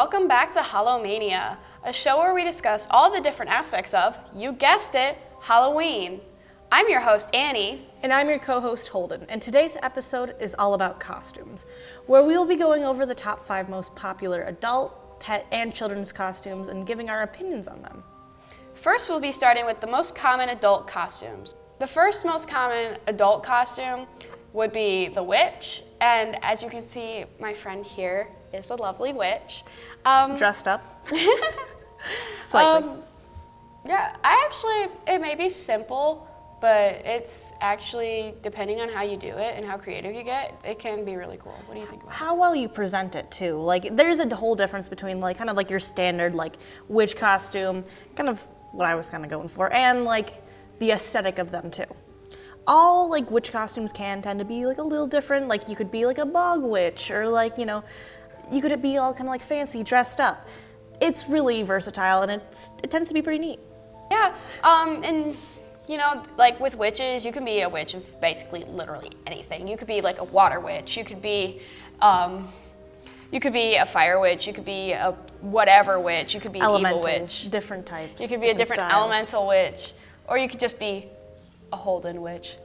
Welcome back to Hollomania, a show where we discuss all the different aspects of, you guessed it, Halloween. I'm your host, Annie. And I'm your co-host, Holden. And today's episode is all about costumes, where we will be going over the top 5 most popular adult, pet, and children's costumes and giving our opinions on them. First, we'll be starting with the most common adult costumes. The first most common adult costume would be the witch. And as you can see, my friend here is a lovely witch. Dressed up. Slightly. Yeah, it may be simple, but it's actually, depending on how you do it and how creative you get, it can be really cool. What do you think about it? How well you present it too. Like, there's a whole difference between like kind of like your standard like witch costume, kind of what I was kind of going for, and like the aesthetic of them too. All like witch costumes can tend to be like a little different. Like you could be like a bog witch, or like, you know, you could be all kind of like fancy dressed up. It's really versatile, and it tends to be pretty neat. Yeah, and you know, like with witches, you can be a witch of basically literally anything. You could be like a water witch. You could be a fire witch. You could be a whatever witch. You could be an evil witch. Different types. You could be a different styles. Elemental witch, or you could just be a Holden witch.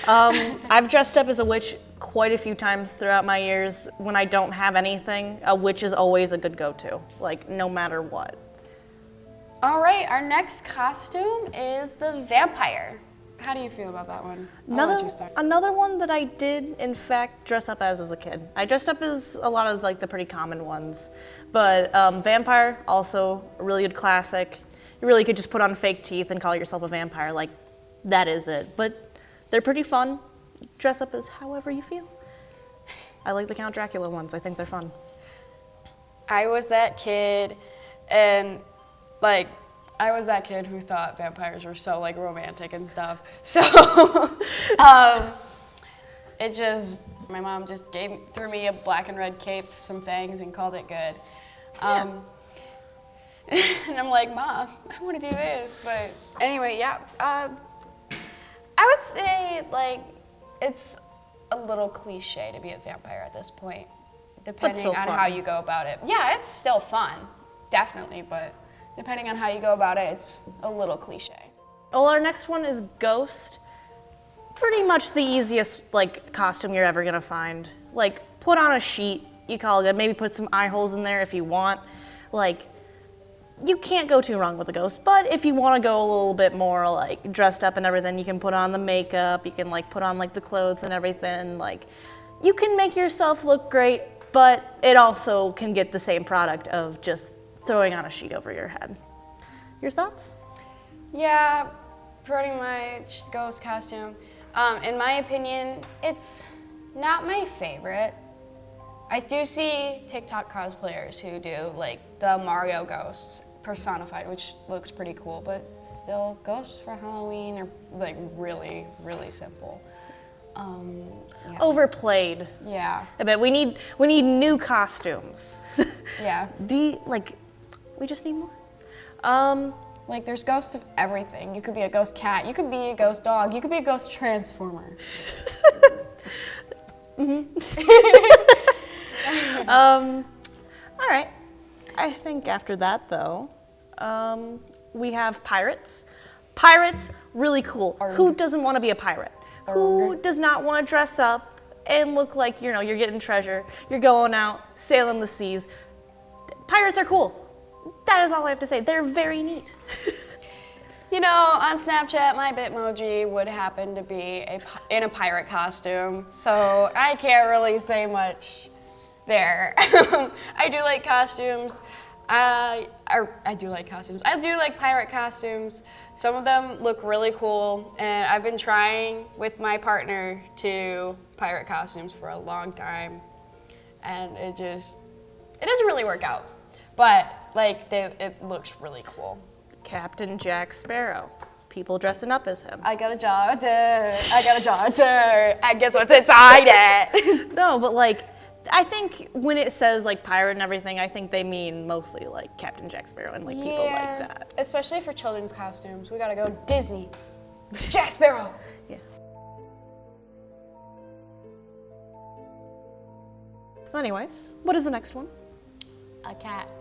I've dressed up as a witch quite a few times throughout my years. When I don't have anything, a witch is always a good go-to, like no matter what. All right, our next costume is the vampire. How do you feel about that one? I'll let you start. Another one that I did, in fact, dress up as a kid. I dressed up as a lot of like the pretty common ones, but vampire, also a really good classic. You really could just put on fake teeth and call yourself a vampire, like that is it. But they're pretty fun. Dress up as however you feel. I like the Count Dracula ones. I think they're fun. I was that kid, and like, I was that kid who thought vampires were so like romantic and stuff. So, my mom just threw me a black and red cape, some fangs, and called it good. And I'm like, Mom, I want to do this. But anyway, yeah. I would say like it's a little cliche to be a vampire at this point, depending on how you go about it. Yeah, it's still fun, definitely, but depending on how you go about it, it's a little cliche. Well, our next one is Ghost. Pretty much the easiest like costume you're ever gonna find. Like, put on a sheet, you call it good. Maybe put some eye holes in there if you want. Like, you can't go too wrong with a ghost. But if you want to go a little bit more like dressed up and everything, you can put on the makeup. You can like put on like the clothes and everything. Like, you can make yourself look great, but it also can get the same product of just throwing on a sheet over your head. Your thoughts? Yeah, pretty much ghost costume. In my opinion, it's not my favorite. I do see TikTok cosplayers who do like the Mario ghosts personified, which looks pretty cool, but still, ghosts for Halloween are like really, really simple. Yeah. Overplayed. Yeah. I bet we need new costumes. Yeah. We just need more. Like, there's ghosts of everything. You could be a ghost cat. You could be a ghost dog. You could be a ghost transformer. All right. I think after that, though, we have pirates. Pirates, really cool. Who doesn't want to be a pirate? Who does not want to dress up and look like, you know, you're getting treasure, you're going out, sailing the seas? Pirates are cool. That is all I have to say. They're very neat. You know, on Snapchat, my Bitmoji would happen to be in a pirate costume, so I can't really say much there. I do like costumes. I do like costumes. I do like pirate costumes. Some of them look really cool, and I've been trying with my partner to do pirate costumes for a long time, and it doesn't really work out. But like, it looks really cool. Captain Jack Sparrow. People dressing up as him. I got a daughter. I guess what's inside it? No, but like, I think when it says like pirate and everything, I think they mean mostly like Captain Jack Sparrow and like people like that. Especially for children's costumes. We gotta go Disney. Jack Sparrow. Yeah. Anyways, what is the next one? A cat.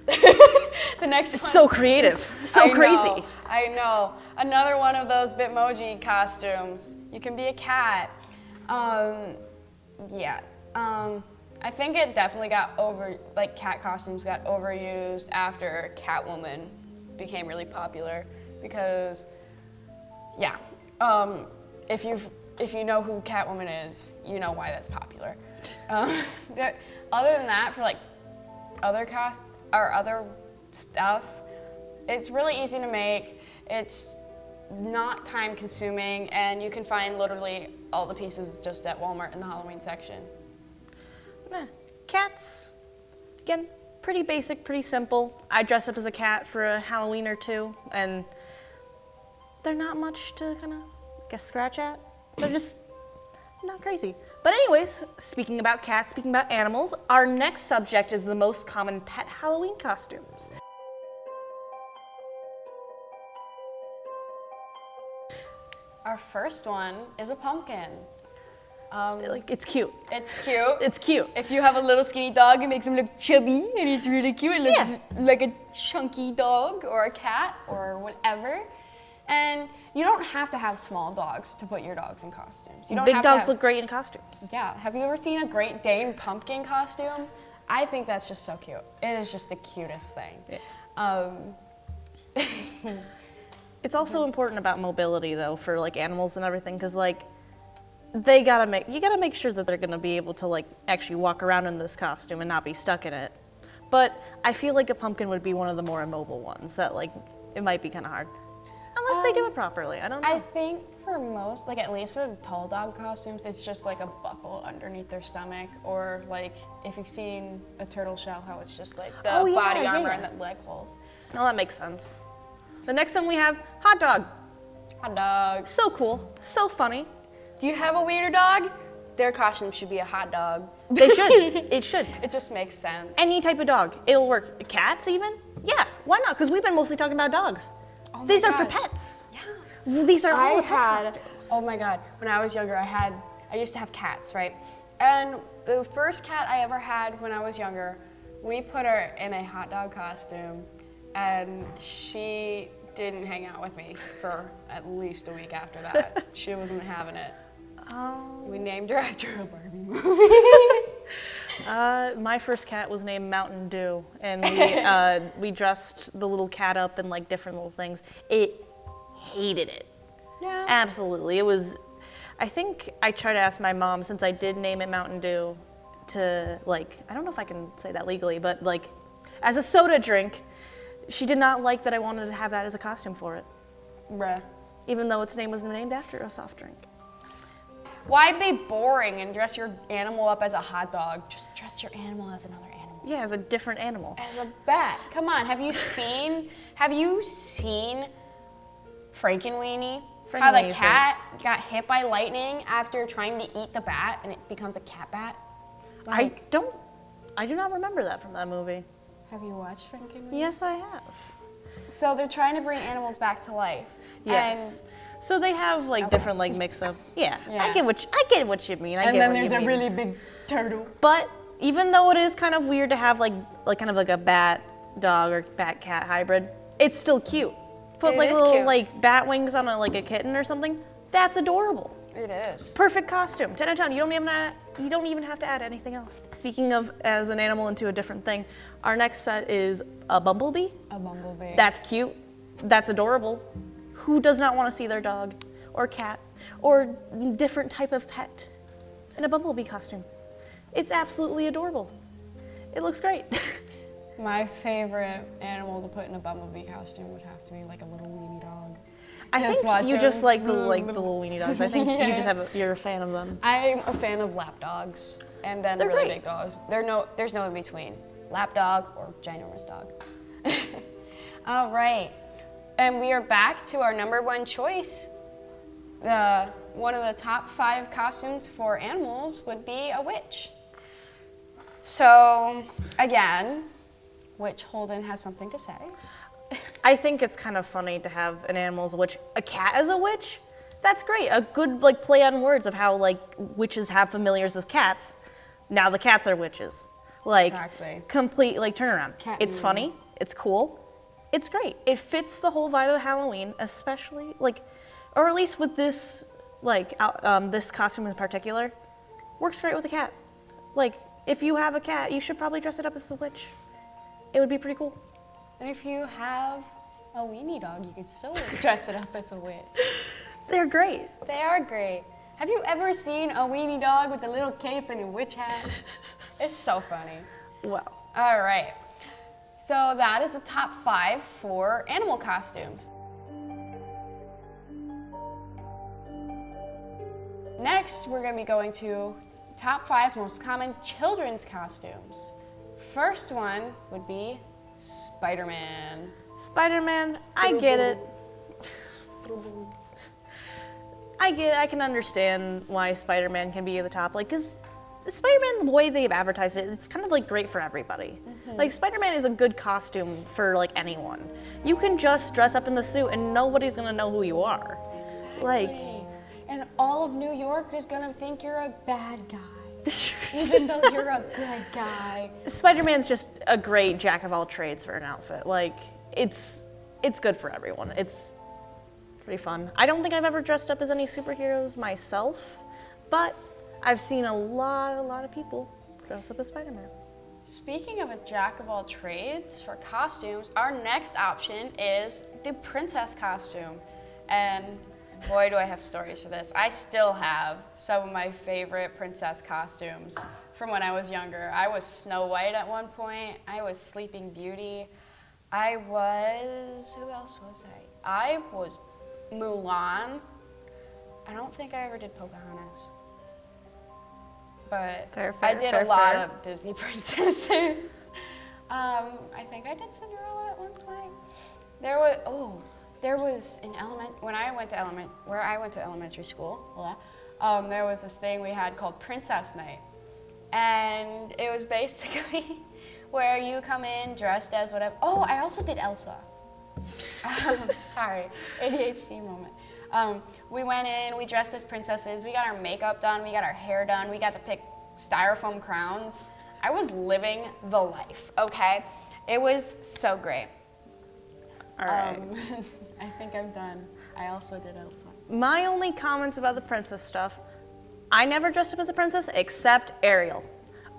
The next one. So creative. So crazy. I know. Another one of those Bitmoji costumes. You can be a cat. Yeah. I think it definitely got cat costumes got overused after Catwoman became really popular because, yeah. If you know who Catwoman is, you know why that's popular. Other than that, for like other stuff, it's really easy to make. It's not time consuming, and you can find literally all the pieces just at Walmart in the Halloween section. Cats, again, pretty basic, pretty simple. I dressed up as a cat for a Halloween or two, and they're not much to kind of, scratch at. They're just not crazy. But anyways, speaking about cats, speaking about animals, our next subject is the most common pet Halloween costumes. Our first one is a pumpkin. It's cute. It's cute. It's cute. If you have a little skinny dog, it makes him look chubby, and it's really cute. It looks like a chunky dog or a cat or whatever. And you don't have to have small dogs to put your dogs in costumes. You don't Big have dogs look great in costumes. Yeah. Have you ever seen a Great Dane pumpkin costume? I think that's just so cute. It is just the cutest thing. Yeah. It's also important about mobility though for like animals and everything, because like you gotta make sure that they're gonna be able to like actually walk around in this costume and not be stuck in it. But I feel like a pumpkin would be one of the more immobile ones that like it might be kind of hard. Unless they do it properly, I don't know. I think for most, like at least for tall dog costumes, it's just like a buckle underneath their stomach, or like if you've seen a turtle shell, how it's just like the body armor and the leg holes. No, that makes sense. The next one we have, hot dog. Hot dog. So cool, so funny. Do you have a wiener dog? Their costume should be a hot dog. They should, it should. It just makes sense. Any type of dog, it'll work. Cats even? Yeah, why not? Because we've been mostly talking about dogs. Oh These are for pets. Yeah. These are all the pet costumes. Oh my God, when I was younger, I used to have cats, right? And the first cat I ever had when I was younger, we put her in a hot dog costume, and she didn't hang out with me for at least a week after that. She wasn't having it. Oh. We named her after a Barbie movie. My first cat was named Mountain Dew, and we dressed the little cat up in like different little things. It hated it. Yeah. Absolutely. It was, I think I tried to ask my mom, since I did name it Mountain Dew, to like, I don't know if I can say that legally, but like as a soda drink, she did not like that I wanted to have that as a costume for it. Bruh. Even though its name was named after a soft drink. Why be boring and dress your animal up as a hot dog? Just dress your animal as another animal. Yeah, as a different animal. As a bat. Come on, have you seen Frankenweenie? How the cat got hit by lightning after trying to eat the bat and it becomes a cat bat? Like, I do not remember that from that movie. Have you watched Frankenweenie? Yes, I have. So they're trying to bring animals back to life. Yes. So they have like different like mix up. Yeah. I get what you mean. And then there's a really big turtle. But even though it is kind of weird to have like kind of like a bat dog or bat cat hybrid, it's still cute. Put like little like bat wings on a kitten or something. That's adorable. It is. Perfect costume. 10 out of 10. You don't even have to add anything else. Speaking of as an animal into a different thing, our next set is a bumblebee. A bumblebee. That's cute. That's adorable. Who does not want to see their dog or cat or different type of pet in a bumblebee costume? It's absolutely adorable. It looks great. My favorite animal to put in a bumblebee costume would have to be like a little weenie dog. I think you just like the little weenie dogs. I think you're a fan of them. I'm a fan of lap dogs, and then really big dogs. There's no in between. Lap dog or ginormous dog. All right, and we are back to our number one choice. One of the top 5 costumes for animals would be a witch. So again, Witch Holden has something to say. I think it's kind of funny to have an animal as a witch. A cat as a witch? That's great. A good play on words of how witches have familiars as cats. Now the cats are witches. Like, Exactly. complete, like, turnaround. Cat It's movie. funny. It's cool. It's great. It fits the whole vibe of Halloween, especially, like, or at least with this, like, this costume in particular, works great with a cat. Like, if you have a cat, you should probably dress it up as a witch. It would be pretty cool. And if you have a weenie dog, you can still dress it up as a witch. They're great. They are great. Have you ever seen a weenie dog with a little cape and a witch hat? It's so funny. Well, All right. So that is the top 5 for animal costumes. Next, we're going to be going to top 5 most common children's costumes. First one would be Spider-Man. Spider-Man, I get it. I get it. I can understand why Spider-Man can be at the top. Like, because Spider-Man, the way they've advertised it, it's kind of like great for everybody. Like, Spider-Man is a good costume for like anyone. You can just dress up in the suit and nobody's gonna know who you are. Exactly. Like, and all of New York is going to think you're a bad guy, even though you're a good guy. Spider-Man's just a great jack of all trades for an outfit. Like, it's good for everyone. It's pretty fun. I don't think I've ever dressed up as any superheroes myself, but I've seen a lot of people dress up as Spider-Man. Speaking of a jack of all trades for costumes, our next option is the princess costume. And boy, do I have stories for this. I still have some of my favorite princess costumes from when I was younger. I was Snow White at one point. I was Sleeping Beauty. Who else was I? I was Mulan. I don't think I ever did Pocahontas. But I did a lot of Disney princesses. I think I did Cinderella at one point. There was where I went to elementary school, there was this thing we had called Princess Night. And it was basically where you come in dressed as whatever. Oh, I also did Elsa. Sorry, ADHD moment. We went in, we dressed as princesses, we got our makeup done, we got our hair done, we got to pick styrofoam crowns. I was living the life, okay? It was so great. All right. I think I'm done. I also did Elsa. My only comments about the princess stuff, I never dressed up as a princess except Ariel.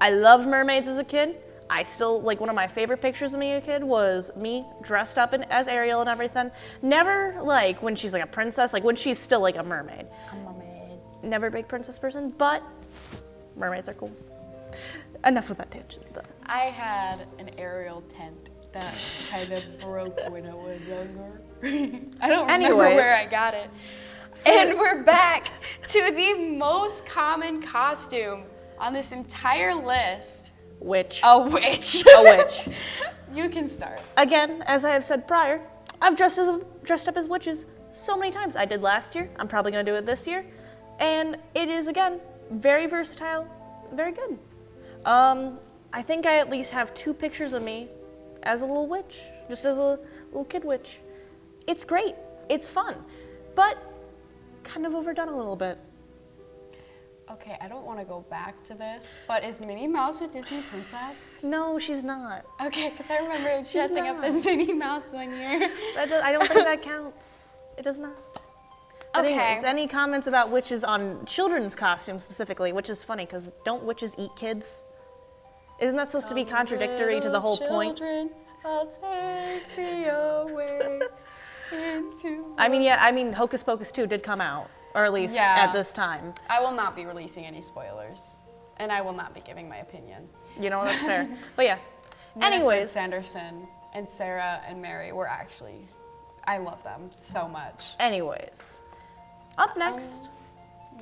I loved mermaids as a kid. I still, like, one of my favorite pictures of me as a kid was me dressed up as Ariel and everything. Never, like, when she's, like, a princess, like, when she's still, like, a mermaid. I'm a mermaid. Never a big princess person, but mermaids are cool. Enough with that tangent, though. I had an Ariel tent that kind of broke when I was younger. I don't remember where I got it. And we're back to the most common costume on this entire list. Witch. A witch. A witch. You can start. Again, as I have said prior, I've dressed up as witches so many times. I did last year. I'm probably going to do it this year. And it is, again, very versatile, very good. I think I at least have 2 pictures of me as a little witch, just as a little kid witch. It's great. It's fun. But kind of overdone a little bit. Okay, I don't want to go back to this, but is Minnie Mouse a Disney princess? No, she's not. Okay, because I remember dressing up as Minnie Mouse one year. I don't think that counts. It does not. But Okay. anyways, any comments about witches on children's costumes specifically, which is funny because don't witches eat kids? Isn't that supposed to be contradictory to the whole point? Children, I'll take thee away into I mean, Hocus Pocus 2 did come out, or at least at this time. I will not be releasing any spoilers, and I will not be giving my opinion. You know, that's fair. But yeah. Winifred Anyways. Sanderson and Sarah and Mary were actually, I love them so much. Anyways. Up next,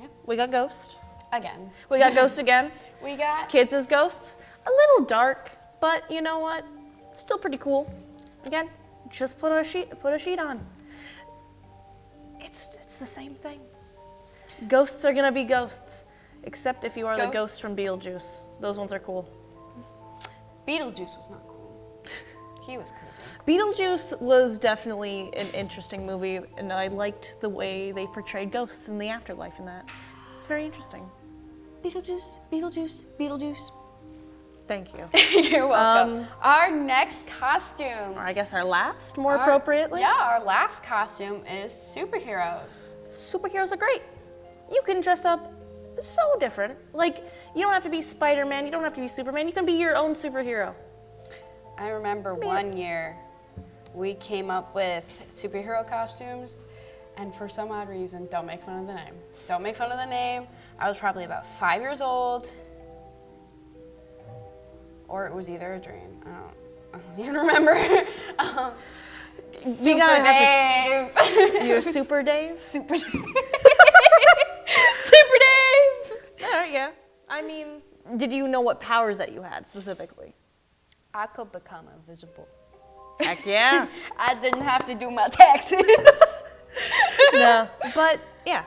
Yeah. we got Ghost. Again. We got Ghost again. We got Kids as ghosts. A little dark, but you know what? Still pretty cool. Again, just put a sheet on. It's the same thing. Ghosts are gonna be ghosts, except if you are the ghost from Beetlejuice. Those ones are cool. Beetlejuice was not cool. He was creepy. Beetlejuice was definitely an interesting movie, and I liked the way they portrayed ghosts in the afterlife in that. It's very interesting. Beetlejuice, Beetlejuice, Beetlejuice. Thank you. You're welcome. Our next costume. Or I guess our last, more appropriately. Yeah, our last costume is superheroes. Superheroes are great. You can dress up so different. Like, you don't have to be Spider-Man, you don't have to be Superman, you can be your own superhero. I remember one year we came up with superhero costumes, and for some odd reason, don't make fun of the name. Don't make fun of the name. I was probably about 5 years old, or it was either a dream. I don't even remember. You gotta have Dave. You're Super Dave? Super Dave. Super Dave. All right, yeah. I mean, did you know what powers that you had specifically? I could become invisible. Heck yeah. I didn't have to do my taxes. No, but yeah.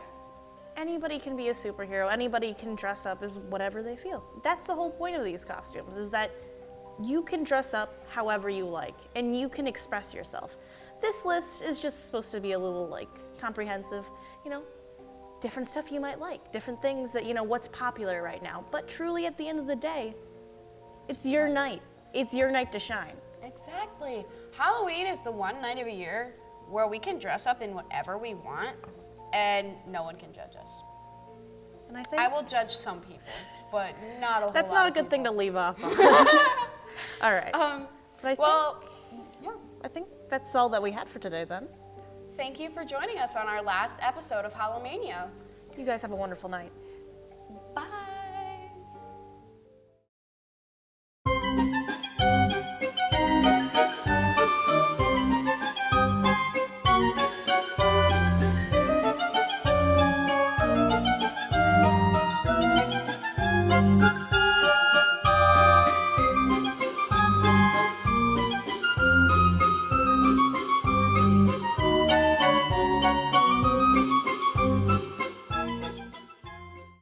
Anybody can be a superhero. Anybody can dress up as whatever they feel. That's the whole point of these costumes, is that you can dress up however you like, and you can express yourself. This list is just supposed to be a little, like, comprehensive, you know, different stuff you might like, different things that, you know, what's popular right now. But truly, at the end of the day, it's your night. It's your night to shine. Exactly. Halloween is the one night of a year where we can dress up in whatever we want, and no one can judge us. And I think I will judge some people, but not a whole that's lot not a of good thing to people. leave off on. All right. But I think that's all that we had for today then. Thank you for joining us on our last episode of Hollomania. You guys have a wonderful night.